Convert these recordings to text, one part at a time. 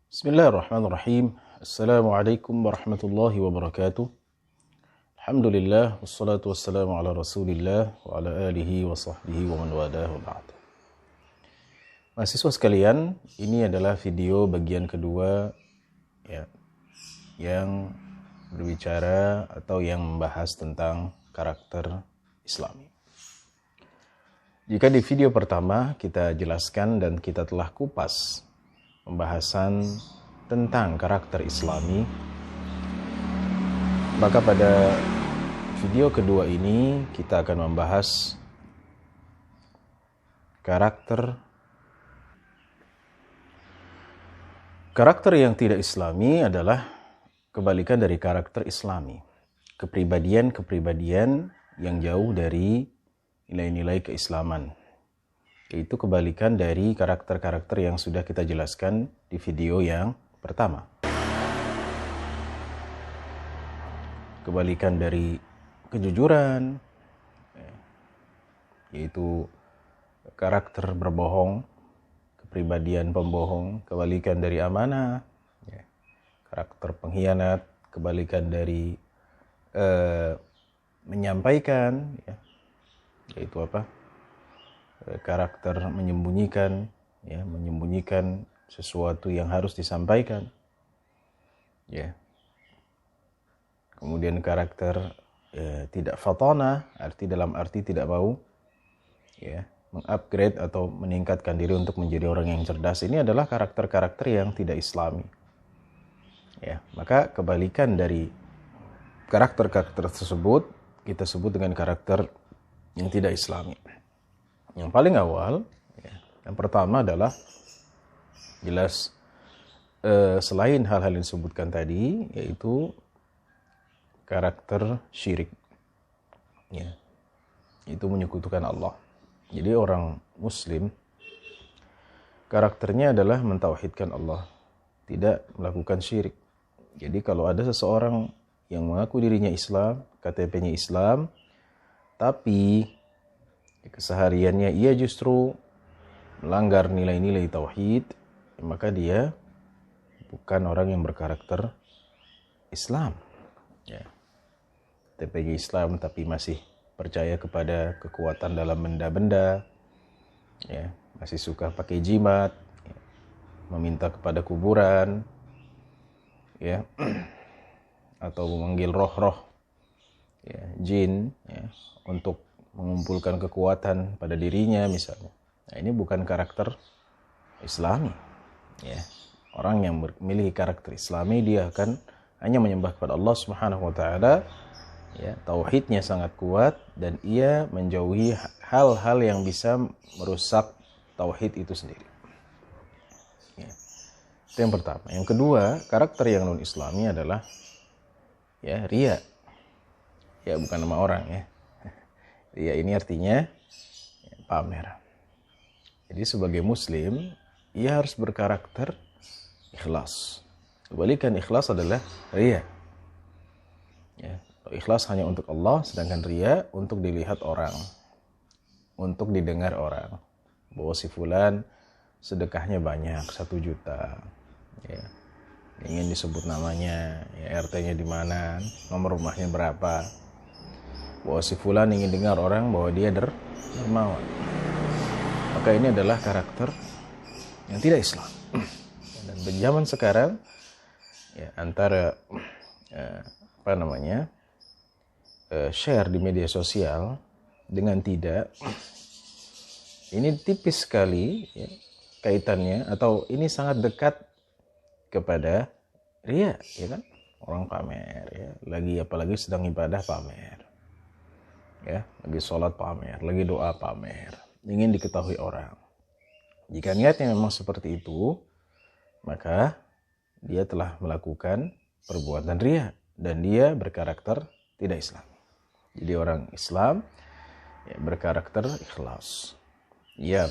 Bismillahirrahmanirrahim. Assalamualaikum warahmatullahi wabarakatuh. Alhamdulillah, wassalatu wassalamu ala rasulillah wa ala alihi wa sahbihi wa man wadah wa ba'd. Mahasiswa sekalian, ini adalah video bagian kedua ya, yang berbicara atau yang membahas tentang karakter Islami. Jika di video pertama kita jelaskan dan kita telah kupas pembahasan tentang karakter Islami, maka pada video kedua ini kita akan membahas karakter yang tidak Islami adalah kebalikan dari karakter Islami. Kepribadian yang jauh dari nilai-nilai keislaman. Yaitu kebalikan dari karakter-karakter yang sudah kita jelaskan di video yang pertama. Kebalikan dari kejujuran, yaitu karakter berbohong, kepribadian pembohong. Kebalikan dari amanah, karakter pengkhianat. Kebalikan dari menyampaikan, yaitu apa? Karakter menyembunyikan sesuatu yang harus disampaikan, kemudian karakter tidak fatana, dalam arti tidak mau mengupgrade atau meningkatkan diri untuk menjadi orang yang cerdas. Ini adalah karakter-karakter yang tidak Islami, maka kebalikan dari karakter-karakter tersebut kita sebut dengan karakter yang tidak Islami. Yang paling awal, yang pertama adalah jelas selain hal-hal yang disebutkan tadi, yaitu karakter syirik, itu menyekutukan Allah. Jadi orang Muslim karakternya adalah mentauhidkan Allah, tidak melakukan syirik. Jadi kalau ada seseorang yang mengaku dirinya Islam, KTP-nya Islam, tapi kesehariannya ia justru melanggar nilai-nilai tauhid, maka dia bukan orang yang berkarakter Islam. KTP-nya Islam tapi masih percaya kepada kekuatan dalam benda-benda, masih suka pakai jimat, meminta kepada kuburan, atau memanggil roh-roh, jin, untuk mengumpulkan kekuatan pada dirinya misalnya. Nah, ini bukan karakter Islami. Orang yang memiliki karakter Islami, dia akan hanya menyembah kepada Allah Subhanahu wa taala, tauhidnya sangat kuat, dan ia menjauhi hal-hal yang bisa merusak tauhid itu sendiri. Itu yang pertama. Yang kedua, karakter yang non Islami adalah riya. Bukan nama orang, Riya ini artinya pamer. Jadi sebagai Muslim, ia harus berkarakter ikhlas. Kebalikan ikhlas adalah riya. Ikhlas hanya untuk Allah, sedangkan riya untuk dilihat orang, untuk didengar orang. Bahwa si fulan sedekahnya banyak, 1 juta. Ingin disebut namanya, RT-nya di mana, nomor rumahnya berapa. Bahwa si fulan ingin dengar orang bahwa dia dermawan. Maka ini adalah karakter yang tidak Islam. Dan di zaman sekarang, antara share di media sosial dengan tidak, ini tipis sekali kaitannya, atau ini sangat dekat kepada riya, kan? Orang pamer, apalagi sedang ibadah pamer. Lagi sholat pamer, lagi doa pamer, ingin diketahui orang. Jika niatnya memang seperti itu, maka dia telah melakukan perbuatan riya dan dia berkarakter tidak Islam. Jadi orang Islam berkarakter ikhlas. Ia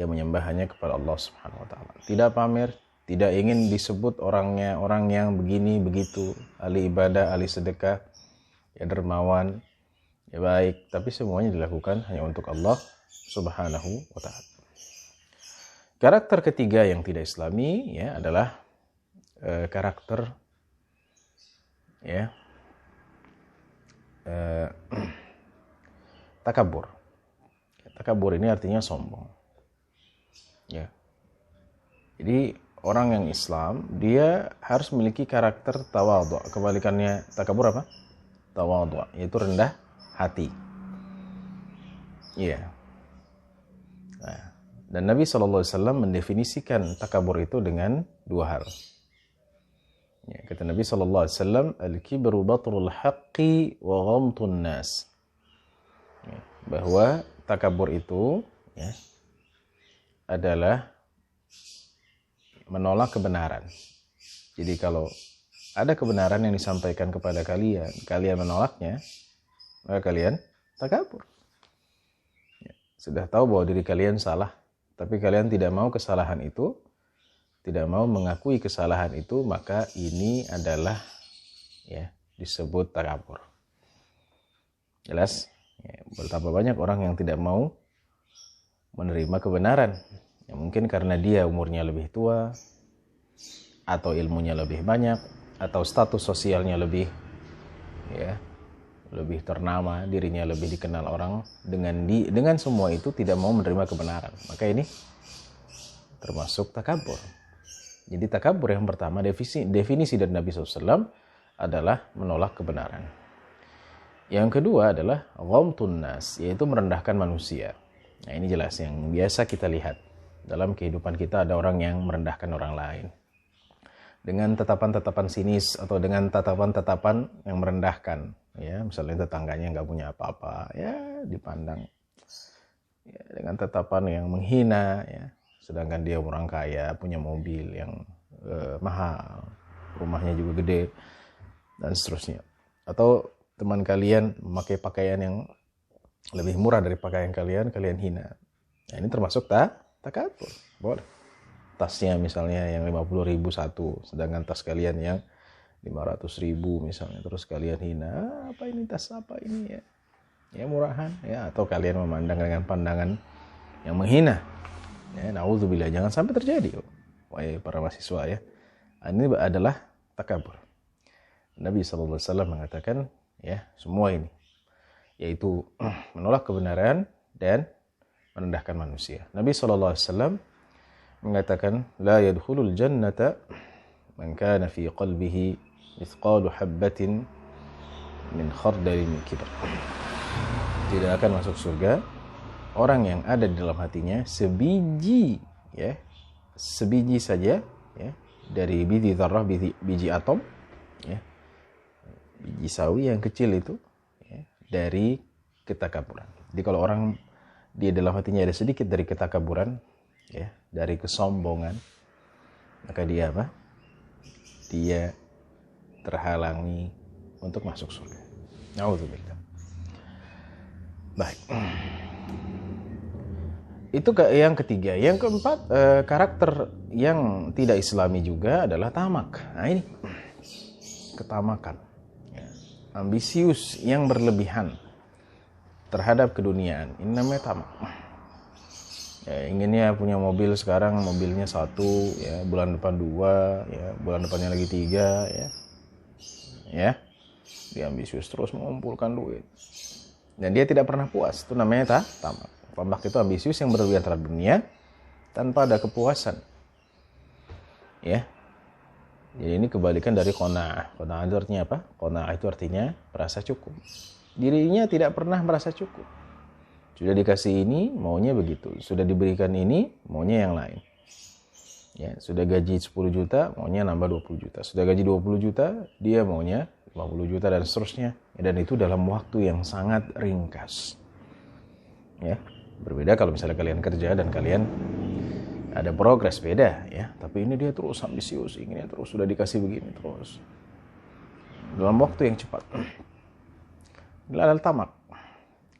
menyembah hanya kepada Allah Subhanahu wa taala. Tidak pamer, tidak ingin disebut orangnya orang yang begini begitu, ahli ibadah, ahli sedekah, dermawan, baik, tapi semuanya dilakukan hanya untuk Allah Subhanahu wa taala. Karakter ketiga yang tidak Islami adalah karakter ya takabur. Takabur ini artinya sombong. Ya. Jadi orang yang Islam dia harus memiliki karakter tawadhu. Kebalikannya takabur apa? Tawadhu, yaitu rendah hati. Iya. Nah, dan Nabi SAW mendefinisikan takabur itu dengan dua hal. Ya, kata Nabi SAW, al-kibru batrul haqqi wa ghamtun nas. Ya, bahwa takabur itu ya, adalah menolak kebenaran. Jadi kalau ada kebenaran yang disampaikan kepada kalian, kalian menolaknya, maka kalian takabur. Ya, sudah tahu bahwa diri kalian salah, tapi kalian tidak mau kesalahan itu, tidak mau mengakui kesalahan itu, maka ini adalah ya disebut takabur. Jelas? Ya, betapa banyak orang yang tidak mau menerima kebenaran. Ya, mungkin karena dia umurnya lebih tua, atau ilmunya lebih banyak, atau status sosialnya lebih ternama, dirinya lebih dikenal orang. Dengan semua itu tidak mau menerima kebenaran. Maka ini termasuk takabur. Jadi takabur yang pertama, definisi dari Nabi SAW adalah menolak kebenaran. Yang kedua adalah ghamtun nas, yaitu merendahkan manusia. Nah ini jelas yang biasa kita lihat. Dalam kehidupan kita ada orang yang merendahkan orang lain. Dengan tatapan-tatapan sinis atau dengan tatapan-tatapan yang merendahkan. Ya, misalnya tetangganya nggak punya apa-apa, ya dipandang ya, dengan tatapan yang menghina. Ya. Sedangkan dia orang kaya, punya mobil yang mahal, rumahnya juga gede, dan seterusnya. Atau teman kalian memakai pakaian yang lebih murah dari pakaian kalian hina. Nah, ini termasuk takabur. Boleh. Tasnya misalnya yang 50.000 satu, sedangkan tas kalian yang 500.000 misalnya, terus kalian hina, apa ini tas apa ini ya? Ya murahan ya, atau kalian memandang dengan pandangan yang menghina. Ya, naudzubillah, jangan sampai terjadi. Wahai para mahasiswa ya. Ini adalah takabur. Nabi SAW mengatakan ya, semua ini yaitu menolak kebenaran dan merendahkan manusia. Nabi SAW mengatakan, la yadkhulul jannata man kana fi qalbihi mithqalu habbatin min khardalin min kibr. Tidak akan masuk surga orang yang ada di dalam hatinya sebiji saja ya, dari biji dzarrah, biji atom ya, biji sawi yang kecil itu ya, dari ketakaburan. Jadi kalau orang di dalam hatinya ada sedikit dari ketakaburan ya, dari kesombongan, maka dia apa? Dia terhalangi untuk masuk surga. Nauzubillah. Baik. Itu yang ketiga. Yang keempat, karakter yang tidak Islami juga adalah tamak. Nah ini ketamakan, ya. Ambisius yang berlebihan terhadap keduniaan. Ini namanya tamak. Ya, inginnya punya mobil sekarang, mobilnya satu, ya bulan depan dua, ya bulan depannya lagi tiga, ya. Dia ambisius terus mengumpulkan duit. Dan dia tidak pernah puas. Itu namanya tamak. Tamak itu ambisius yang berlebihan terhadap dunia tanpa ada kepuasan. Ya. Jadi ini kebalikan dari qanaah. Qanaah itu artinya apa? Qanaah itu artinya merasa cukup. Dirinya tidak pernah merasa cukup. Sudah dikasih ini, maunya begitu. Sudah diberikan ini, maunya yang lain. Ya, sudah gaji 10 juta, maunya nambah 20 juta. Sudah gaji 20 juta, dia maunya 50 juta dan seterusnya. Dan itu dalam waktu yang sangat ringkas. Ya. Berbeda kalau misalnya kalian kerja dan kalian ada progres, beda ya. Tapi ini dia terus ambisius, inginnya terus, sudah dikasih begini terus dalam waktu yang cepat. Ini adalah tamak.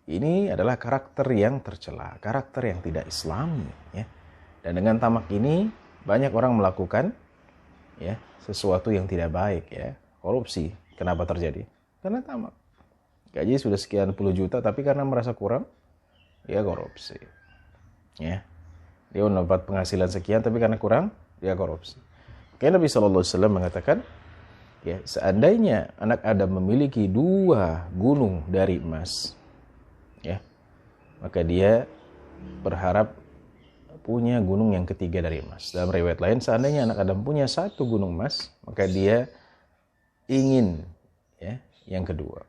Ini adalah karakter yang tercela, karakter yang tidak Islami ya. Dan dengan tamak ini banyak orang melakukan ya sesuatu yang tidak baik ya, korupsi. Kenapa terjadi? Karena tamak. Gaji sudah sekian puluh juta tapi karena merasa kurang, dia korupsi. Ya. Dia mendapat penghasilan sekian tapi karena kurang, dia korupsi. Karena Nabi SAW mengatakan, ya, seandainya anak Adam memiliki 2 gunung dari emas, ya, maka dia berharap punya gunung yang ketiga dari emas. Dalam riwayat lain, seandainya anak Adam punya 1 gunung emas, maka dia ingin, ya, yang kedua.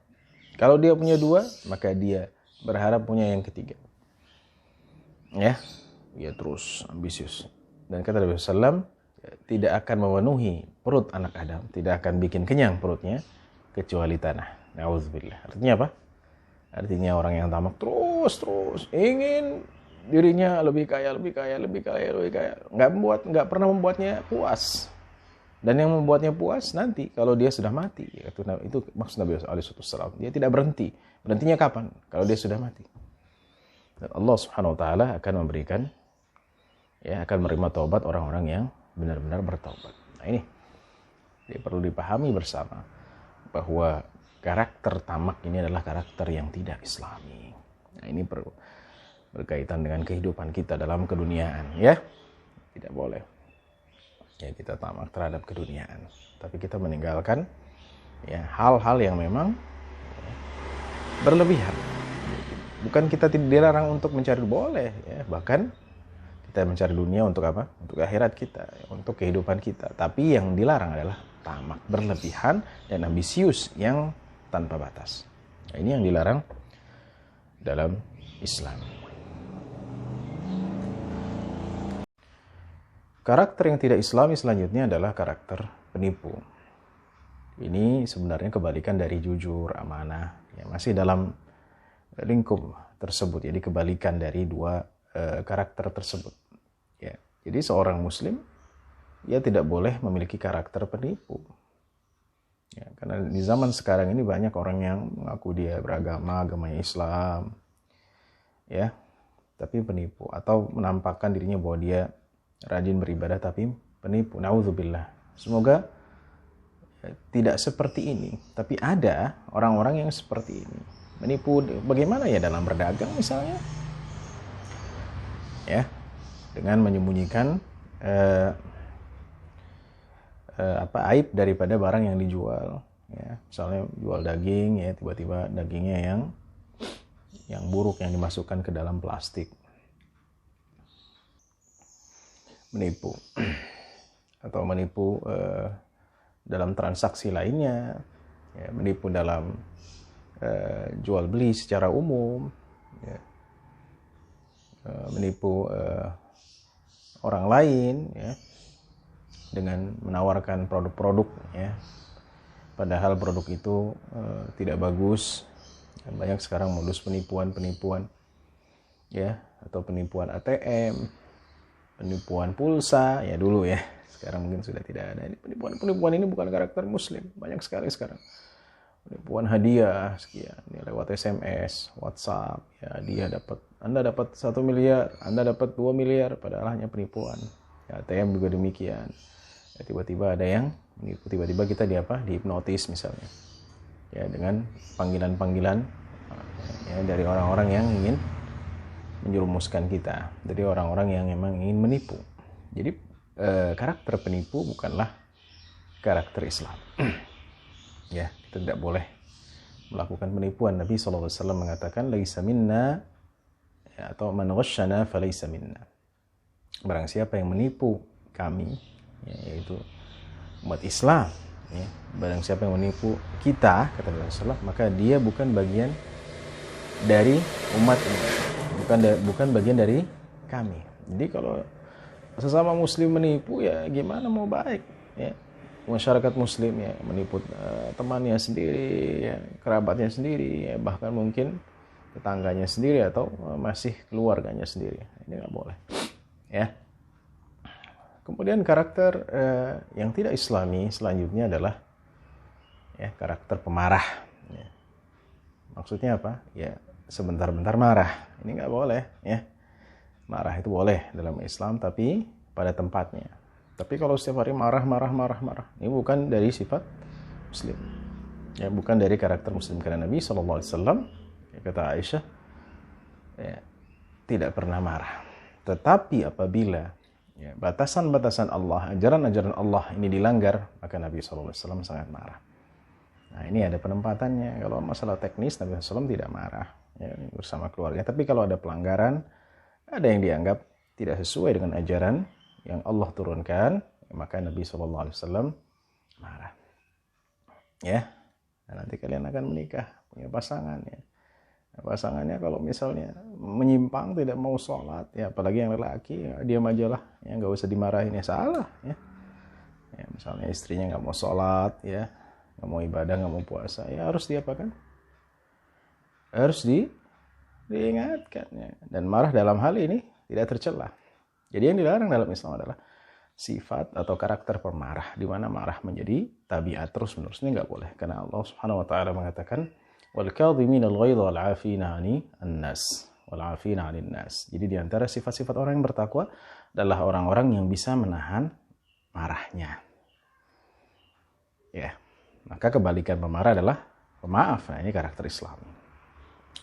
Kalau dia punya 2, maka dia berharap punya yang ketiga. Ya, dia terus ambisius. Dan kata Nabi SAW, tidak akan memenuhi perut anak Adam, tidak akan bikin kenyang perutnya kecuali tanah. Nauzubillah. Artinya apa? Artinya orang yang tamak terus ingin dirinya lebih kaya. Nggak pernah membuatnya puas. Dan yang membuatnya puas nanti kalau dia sudah mati. Itu maksud Nabi SAW. Dia tidak berhenti. Berhentinya kapan? Kalau dia sudah mati. Dan Allah Subhanahu wa taala akan memberikan, ya, akan menerima taubat orang-orang yang benar-benar bertaubat. Nah, ini perlu dipahami bersama bahwa karakter tamak ini adalah karakter yang tidak islami. Nah, ini perlu berkaitan dengan kehidupan kita dalam keduniaan, ya. Tidak boleh, ya, kita tamak terhadap keduniaan, tapi kita meninggalkan, ya, hal-hal yang memang, ya, berlebihan. Bukan kita tidak dilarang untuk mencari, boleh, ya, bahkan kita mencari dunia untuk apa? Untuk akhirat kita, untuk kehidupan kita. Tapi yang dilarang adalah tamak berlebihan dan ambisius yang tanpa batas. Nah, ini yang dilarang dalam Islam. Karakter yang tidak Islami selanjutnya adalah karakter penipu. Ini sebenarnya kebalikan dari jujur, amanah. Ya, masih dalam lingkup tersebut, jadi kebalikan dari 2 karakter tersebut. Ya, jadi seorang muslim, ya, tidak boleh memiliki karakter penipu. Ya, karena di zaman sekarang ini banyak orang yang mengaku dia beragama, agamanya Islam, ya, tapi penipu, atau menampakkan dirinya bahwa dia rajin beribadah tapi penipu. Nauzubillah. Semoga, ya, tidak seperti ini. Tapi ada orang-orang yang seperti ini. Menipu bagaimana, ya, dalam berdagang misalnya, ya, dengan menyembunyikan aib daripada barang yang dijual, ya. Misalnya jual daging, ya, tiba-tiba dagingnya yang buruk yang dimasukkan ke dalam plastik. Menipu. Atau menipu dalam transaksi lainnya, ya, menipu dalam jual beli secara umum, ya. Menipu orang lain, ya, dengan menawarkan produk-produk, ya, padahal produk itu tidak bagus. Dan banyak sekarang modus penipuan, ya, atau penipuan ATM, penipuan pulsa, ya, dulu, ya, sekarang mungkin sudah tidak ada. Ini penipuan ini bukan karakter muslim, banyak sekali sekarang. Penipuan hadiah sekian, ya, lewat SMS, WhatsApp, ya, Anda dapat 1 miliar, Anda dapat 2 miliar, padahal hanya penipuan. Ya, ATM juga demikian. Ya, tiba-tiba ada yang menipu, tiba-tiba kita dihipnotis misalnya, ya, dengan panggilan-panggilan, ya, dari orang-orang yang ingin menjerumuskan kita, dari orang-orang yang memang ingin menipu. Jadi karakter penipu bukanlah karakter Islam. Ya, kita tidak boleh melakukan penipuan. Nabi SAW mengatakan, laisa minna, ya, atau man ghasyana falaysa minna. Barang siapa yang menipu kami, ya, yaitu umat Islam, ya, barang siapa yang menipu kita, kata Nabi SAW, maka dia bukan bagian dari umat ini, bukan bagian dari kami. Jadi kalau sesama muslim menipu, ya, gimana mau baik, ya. Masyarakat muslim, ya, menipu temannya sendiri, ya, kerabatnya sendiri, ya, bahkan mungkin tetangganya sendiri atau masih keluarganya sendiri. Ini nggak boleh, ya. Kemudian karakter yang tidak Islami selanjutnya adalah, ya, karakter pemarah, ya. Maksudnya apa? Ya, sebentar-bentar marah. Ini nggak boleh, ya. Marah itu boleh dalam Islam, tapi pada tempatnya. Tapi kalau setiap hari marah, ini bukan dari sifat muslim, ya, bukan dari karakter muslim. Karena Nabi SAW, ya, kata Aisyah, ya, tidak pernah marah. Tetapi apabila ya, batasan-batasan Allah, ajaran-ajaran Allah ini dilanggar, maka Nabi SAW sangat marah. Nah, ini ada penempatannya. Kalau masalah teknis, Nabi SAW tidak marah ya, bersama keluarga. Tapi kalau ada pelanggaran, ada yang dianggap tidak sesuai dengan ajaran yang Allah turunkan, ya, maka Nabi SAW marah. Ya, nah, nanti kalian akan menikah, punya pasangan ya. Pasangannya kalau misalnya menyimpang, tidak mau sholat ya, apalagi yang lelaki ya, diam aja lah ya, nggak usah dimarahin ya, salah ya. Ya misalnya istrinya nggak mau sholat ya, nggak mau ibadah, nggak mau puasa ya, harus diapakan, harus diingatkan ya. Dan marah dalam hal ini tidak tercela. Jadi yang dilarang dalam Islam adalah sifat atau karakter pemarah, di mana marah menjadi tabiat terus menerus. Ini nggak boleh, karena Allah Subhanahu Wa Taala mengatakan وَالْكَاظِمِينَ الْغَيْظَ وَالْعَافِينَ عَنِ النَّاسِ وَالْعَافِينَ عَنِ النَّاسِ. Jadi di antara sifat-sifat orang yang bertakwa adalah orang-orang yang bisa menahan marahnya. Ya, maka kebalikan pemarah adalah pemaaf. Nah, ini karakter Islam.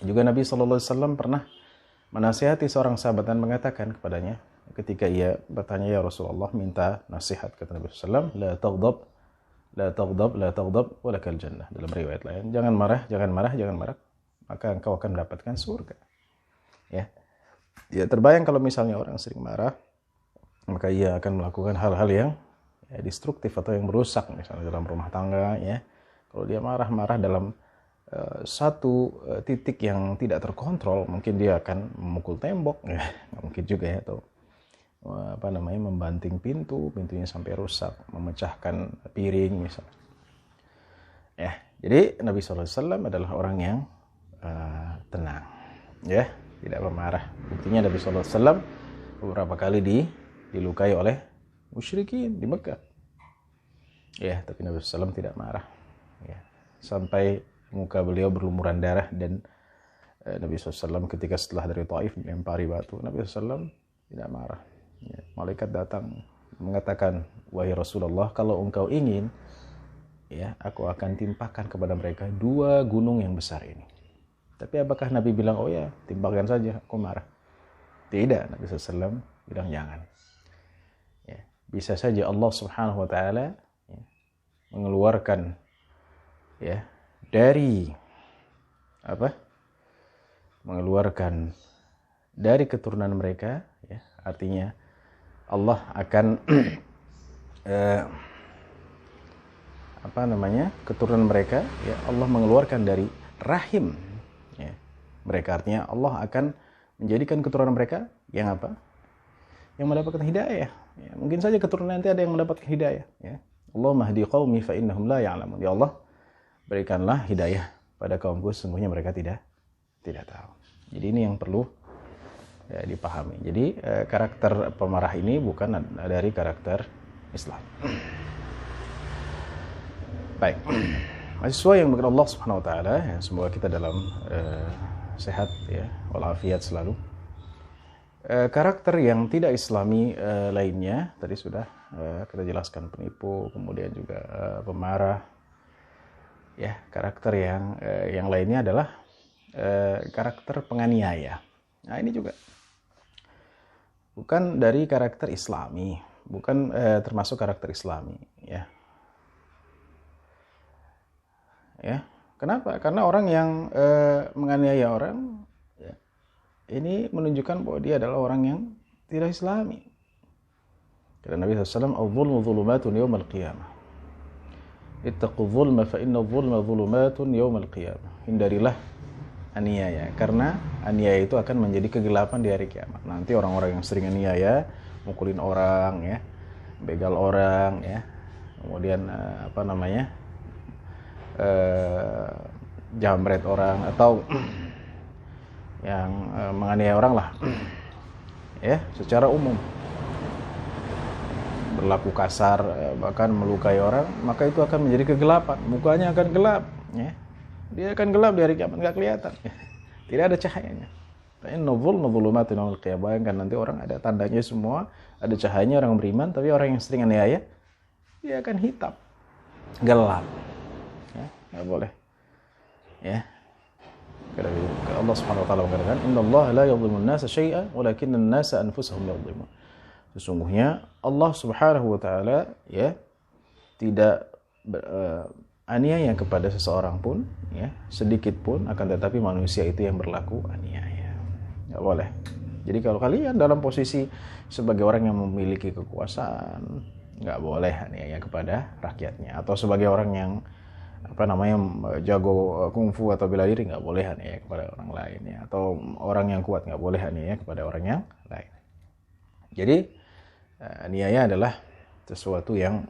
Juga Nabi SAW pernah menasihati seorang sahabat dan mengatakan kepadanya, ketika ia bertanya, ya Rasulullah, minta nasihat, kata Nabi SAW, la taghdab, la taghdab, walakal jannah. Dalam riwayat lain, jangan marah, maka engkau akan mendapatkan surga. Ya. Ya, terbayang kalau misalnya orang sering marah, maka ia akan melakukan hal-hal yang ya, destruktif atau yang merusak, misalnya dalam rumah tangga ya. Kalau dia marah-marah dalam satu titik yang tidak terkontrol, mungkin dia akan memukul tembok ya, mungkin juga ya, atau membanting pintunya sampai rusak, memecahkan piring misalnya. Ya, jadi Nabi SAW adalah orang yang tenang, ya, tidak pemarah. Buktinya Nabi SAW beberapa kali dilukai oleh musyrikin di Mekah. Ya, tapi Nabi SAW tidak marah. Ya, sampai muka beliau berlumuran darah dan Nabi SAW ketika setelah dari Taif dilempari batu, Nabi SAW tidak marah. Ya, malaikat datang mengatakan, wahai Rasulullah, kalau engkau ingin, ya, aku akan timpakan kepada mereka 2 gunung yang besar ini. Tapi apakah Nabi bilang, oh ya, timpakan saja, aku marah? Tidak, Nabi SAW bilang jangan. Ya, bisa saja Allah Subhanahu Wa Taala ya, mengeluarkan ya dari mengeluarkan dari keturunan mereka, ya, artinya Allah akan keturunan mereka ya, Allah mengeluarkan dari rahim ya, mereka, artinya Allah akan menjadikan keturunan mereka yang yang mendapatkan hidayah ya. Mungkin saja keturunan nanti ada yang mendapatkan hidayah ya. Allahumma hdi qaumi fa innahum la ya'lamun. Ya Allah, berikanlah hidayah pada kaumku, sesungguhnya mereka tidak tahu. Jadi ini yang perlu ya, dipahami. Jadi karakter pemarah ini bukan dari karakter Islam. Baik, mahasiswa yang berkenan Allah Subhanahu Wa Taala, ya, semoga kita dalam sehat ya, walafiat selalu. Karakter yang tidak Islami lainnya tadi sudah kita jelaskan, penipu, kemudian juga pemarah. Ya, karakter yang lainnya adalah karakter penganiaya. Nah, ini juga bukan dari karakter Islami, bukan termasuk karakter Islami, ya. Ya, kenapa? Karena orang yang menganiaya orang, ya, ini menunjukkan bahwa dia adalah orang yang tidak Islami. Karena Nabi SAW, "Al-zulmu zulumatun yawmal qiyamah. Ittaqu zulma fa inna zulma zulumatun yawmal qiyamah." Hindarilah aniaya, karena aniaya itu akan menjadi kegelapan di hari kiamat. Nanti orang-orang yang sering aniaya, mukulin orang ya, begal orang ya, kemudian jambret orang atau yang menganiaya orang lah ya, secara umum berlaku kasar, bahkan melukai orang, maka itu akan menjadi kegelapan, mukanya akan gelap ya. Dia akan gelap di hari kiamat, nggak kelihatan, tidak ada cahayanya. Bayangkan nanti orang ada tandanya semua, ada cahayanya orang beriman, tapi orang yang sering aniaya dia akan hitam, gelap, ya, nggak boleh. Ya, Allah Subhanahu Wa Taala mengatakan, Inna Allah la yadhlimu an-nasa syai'an, walakinna an-nasa anfusahum yadhlimun. Sesungguhnya Allah Subhanahu wa taala ya tidak aniaya kepada seseorang pun ya, sedikit pun, akan tetapi manusia itu yang berlaku aniaya. Nggak boleh. Jadi kalau kalian dalam posisi sebagai orang yang memiliki kekuasaan, nggak boleh aniaya kepada rakyatnya. Atau sebagai orang yang jago kungfu atau bela diri, nggak boleh aniaya kepada orang lain ya. Atau orang yang kuat, nggak boleh aniaya kepada orang yang lain. Jadi aniaya adalah sesuatu yang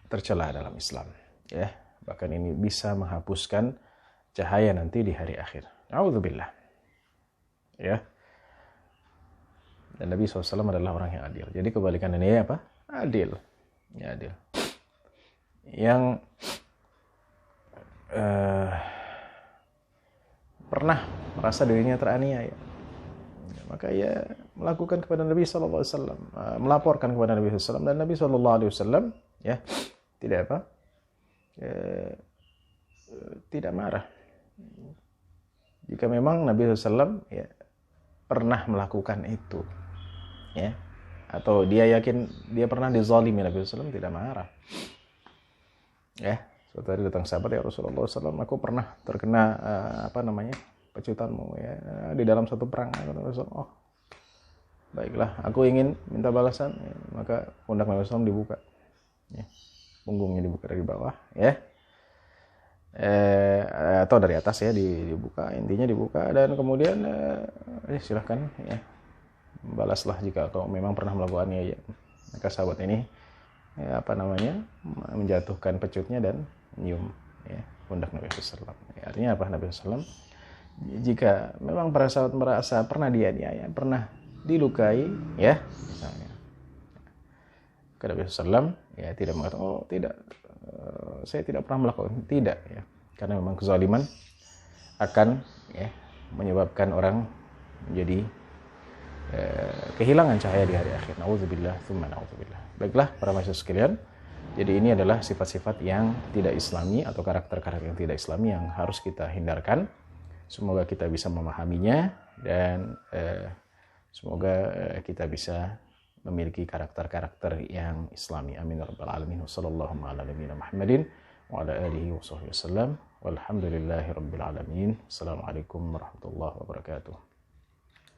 tercela dalam Islam ya. Bahkan ini bisa menghapuskan cahaya nanti di hari akhir. A'udzubillah ya. Dan Nabi SAW adalah orang yang adil. Jadi kebalikan ini apa? Adil ya, adil. Yang pernah merasa dirinya teraniaya, maka ia melakukan kepada Nabi SAW, melaporkan kepada Nabi SAW, dan Nabi SAW ya tidak apa, tidak marah. Jika memang Nabi SAW ya pernah melakukan itu, ya, atau dia yakin dia pernah dizalimi, Nabi SAW tidak marah. Ya, suatu hari datang sahabat, ya Rasulullah SAW, aku pernah terkena pecutanmu ya di dalam satu perang. Oh, baiklah, aku ingin minta balasan. Ya, maka pundak Nabi SAW dibuka, ya, punggungnya dibuka dari bawah, ya, atau dari atas ya, dibuka, intinya dibuka, dan kemudian silahkan ya, balaslah jika kau memang pernah melakukannya. Ya. Maka sahabat ini menjatuhkan pecutnya dan nyium ya pundak Nabi SAW. Ya, artinya apa? Nabi SAW jika memang para sahabat merasa pernah dianiaya, pernah dilukai ya misalnya, Nabi SAW ya tidak mengatakan, oh tidak, saya tidak pernah melakukan, tidak ya, karena memang kezaliman akan ya menyebabkan orang menjadi kehilangan cahaya di hari akhir. Nauzubillah tsumma nauzubillah. Baiklah para mahasiswa sekalian, jadi ini adalah sifat-sifat yang tidak islami atau karakter-karakter yang tidak islami yang harus kita hindarkan. Semoga kita bisa memahaminya, dan semoga kita bisa memiliki karakter-karakter yang islami. Amin ya rabbal alamin. Wassallallahu ala nabiyina Muhammadin wa ala alihi wa sahbihi wasallam. Walhamdulillahi rabbil alamin. Assalamualaikum warahmatullahi wabarakatuh.